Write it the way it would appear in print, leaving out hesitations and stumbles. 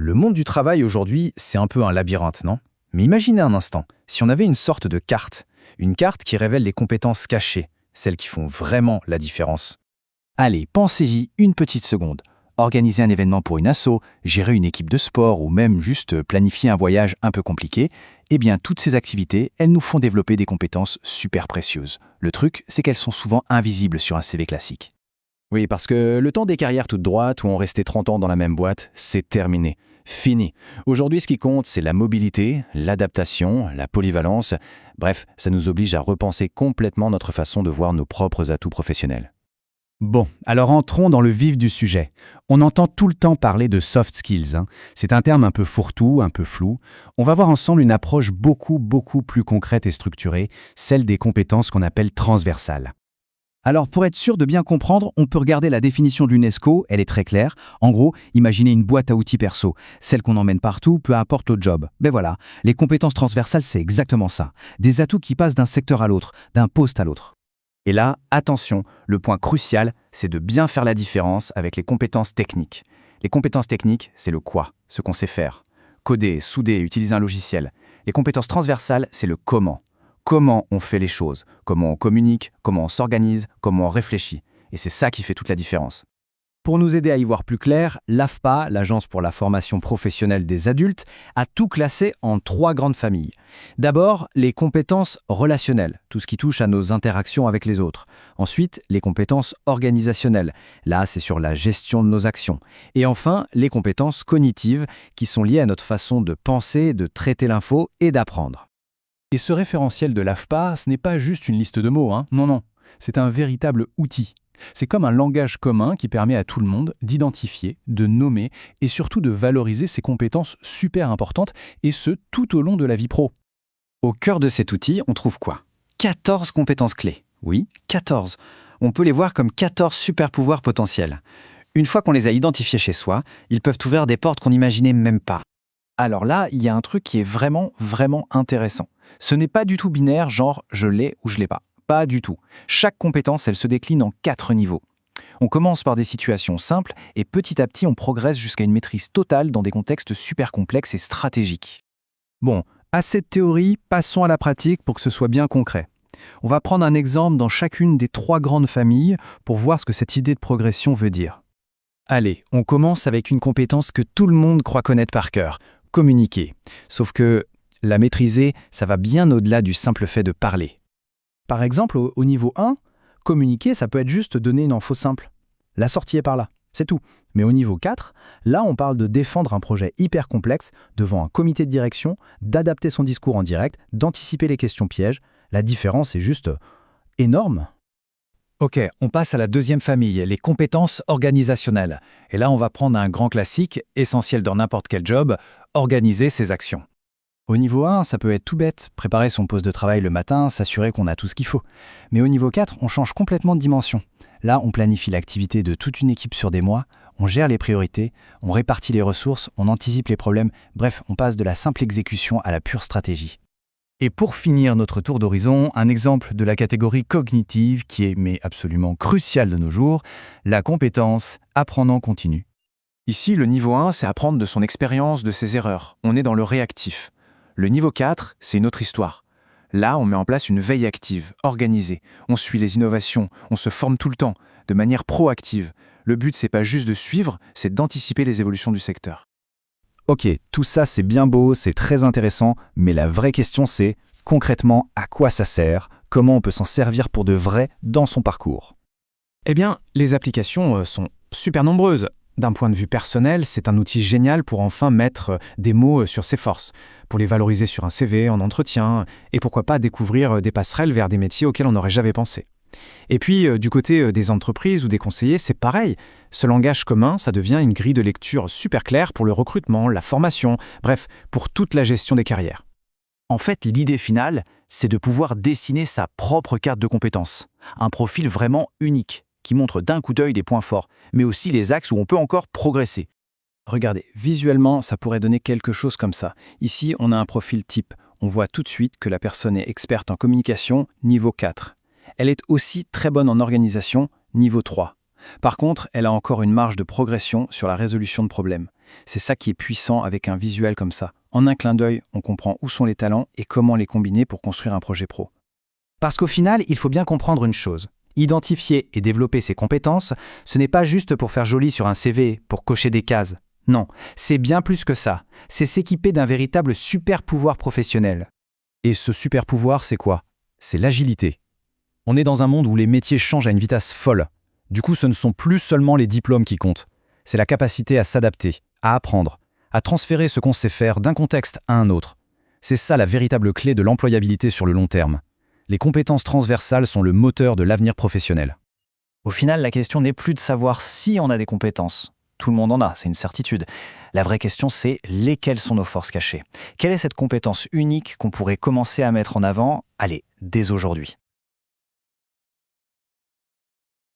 Le monde du travail aujourd'hui, c'est un peu un labyrinthe, non? Mais imaginez un instant, si on avait une sorte de carte, une carte qui révèle les compétences cachées, celles qui font vraiment la différence. Allez, pensez-y une petite seconde. Organiser un événement pour une asso, gérer une équipe de sport ou même juste planifier un voyage un peu compliqué, eh bien toutes ces activités, elles nous font développer des compétences super précieuses. Le truc, c'est qu'elles sont souvent invisibles sur un CV classique. Oui, parce que le temps des carrières toutes droites où on restait 30 ans dans la même boîte, c'est terminé. Fini. Aujourd'hui, ce qui compte, c'est la mobilité, l'adaptation, la polyvalence. Bref, ça nous oblige à repenser complètement notre façon de voir nos propres atouts professionnels. Bon, alors entrons dans le vif du sujet. On entend tout le temps parler de soft skills. C'est un terme un peu fourre-tout, un peu flou. On va voir ensemble une approche beaucoup plus concrète et structurée, celle des compétences qu'on appelle transversales. Alors pour être sûr de bien comprendre, on peut regarder la définition de l'UNESCO, elle est très claire. En gros, imaginez une boîte à outils perso, celle qu'on emmène partout, peu importe le job. Ben voilà, les compétences transversales, c'est exactement ça. Des atouts qui passent d'un secteur à l'autre, d'un poste à l'autre. Et là, attention, le point crucial, c'est de bien faire la différence avec les compétences techniques. Les compétences techniques, c'est le quoi, ce qu'on sait faire. Coder, souder, utiliser un logiciel. Les compétences transversales, c'est le comment. Comment on fait les choses, comment on communique, comment on s'organise, comment on réfléchit. Et c'est ça qui fait toute la différence. Pour nous aider à y voir plus clair, l'AFPA, l'Agence pour la formation professionnelle des adultes, a tout classé en 3 grandes familles. D'abord, les compétences relationnelles, tout ce qui touche à nos interactions avec les autres. Ensuite, les compétences organisationnelles. Là, c'est sur la gestion de nos actions. Et enfin, les compétences cognitives, qui sont liées à notre façon de penser, de traiter l'info et d'apprendre. Et ce référentiel de l'AFPA, ce n'est pas juste une liste de mots, Non. C'est un véritable outil. C'est comme un langage commun qui permet à tout le monde d'identifier, de nommer et surtout de valoriser ses compétences super importantes, et ce, tout au long de la vie pro. Au cœur de cet outil, on trouve quoi? 14 compétences clés. Oui, 14. On peut les voir comme 14 super pouvoirs potentiels. Une fois qu'on les a identifiés chez soi, ils peuvent ouvrir des portes qu'on n'imaginait même pas. Alors là, il y a un truc qui est vraiment intéressant. Ce n'est pas du tout binaire, genre je l'ai ou je l'ai pas. Pas du tout. Chaque compétence, elle se décline en 4 niveaux. On commence par des situations simples et petit à petit, on progresse jusqu'à une maîtrise totale dans des contextes super complexes et stratégiques. Bon, assez de théorie, passons à la pratique pour que ce soit bien concret. On va prendre un exemple dans chacune des 3 grandes familles pour voir ce que cette idée de progression veut dire. Allez, on commence avec une compétence que tout le monde croit connaître par cœur, communiquer. Sauf que la maîtriser, ça va bien au-delà du simple fait de parler. Par exemple, au niveau 1, communiquer, ça peut être juste donner une info simple. La sortie est par là, c'est tout. Mais au niveau 4, là, on parle de défendre un projet hyper complexe devant un comité de direction, d'adapter son discours en direct, d'anticiper les questions pièges. La différence est juste énorme. Ok, on passe à la deuxième famille, les compétences organisationnelles. Et là, on va prendre un grand classique, essentiel dans n'importe quel job, organiser ses actions. Au niveau 1, ça peut être tout bête, préparer son poste de travail le matin, s'assurer qu'on a tout ce qu'il faut. Mais au niveau 4, on change complètement de dimension. Là, on planifie l'activité de toute une équipe sur des mois, on gère les priorités, on répartit les ressources, on anticipe les problèmes, bref, on passe de la simple exécution à la pure stratégie. Et pour finir notre tour d'horizon, un exemple de la catégorie cognitive qui est mais absolument cruciale de nos jours, la compétence apprendre en continu. Ici, le niveau 1, c'est apprendre de son expérience, de ses erreurs. On est dans le réactif. Le niveau 4, c'est une autre histoire. Là, on met en place une veille active, organisée. On suit les innovations, on se forme tout le temps, de manière proactive. Le but, c'est pas juste de suivre, c'est d'anticiper les évolutions du secteur. Ok, tout ça c'est bien beau, c'est très intéressant, mais la vraie question c'est, concrètement, à quoi ça sert? Comment on peut s'en servir pour de vrai dans son parcours? Eh bien, les applications sont super nombreuses. D'un point de vue personnel, c'est un outil génial pour enfin mettre des mots sur ses forces, pour les valoriser sur un CV, en entretien, et pourquoi pas découvrir des passerelles vers des métiers auxquels on n'aurait jamais pensé. Et puis, du côté des entreprises ou des conseillers, c'est pareil. Ce langage commun, ça devient une grille de lecture super claire pour le recrutement, la formation, bref, pour toute la gestion des carrières. En fait, l'idée finale, c'est de pouvoir dessiner sa propre carte de compétences. Un profil vraiment unique, qui montre d'un coup d'œil des points forts, mais aussi les axes où on peut encore progresser. Regardez, visuellement, ça pourrait donner quelque chose comme ça. Ici, on a un profil type. On voit tout de suite que la personne est experte en communication, niveau 4. Elle est aussi très bonne en organisation, niveau 3. Par contre, elle a encore une marge de progression sur la résolution de problèmes. C'est ça qui est puissant avec un visuel comme ça. En un clin d'œil, on comprend où sont les talents et comment les combiner pour construire un projet pro. Parce qu'au final, il faut bien comprendre une chose. Identifier et développer ses compétences, ce n'est pas juste pour faire joli sur un CV, pour cocher des cases. Non, c'est bien plus que ça. C'est s'équiper d'un véritable super pouvoir professionnel. Et ce super pouvoir, c'est quoi? C'est l'agilité. On est dans un monde où les métiers changent à une vitesse folle. Du coup, ce ne sont plus seulement les diplômes qui comptent. C'est la capacité à s'adapter, à apprendre, à transférer ce qu'on sait faire d'un contexte à un autre. C'est ça la véritable clé de l'employabilité sur le long terme. Les compétences transversales sont le moteur de l'avenir professionnel. Au final, la question n'est plus de savoir si on a des compétences. Tout le monde en a, c'est une certitude. La vraie question, c'est lesquelles sont nos forces cachées. Quelle est cette compétence unique qu'on pourrait commencer à mettre en avant, allez, dès aujourd'hui?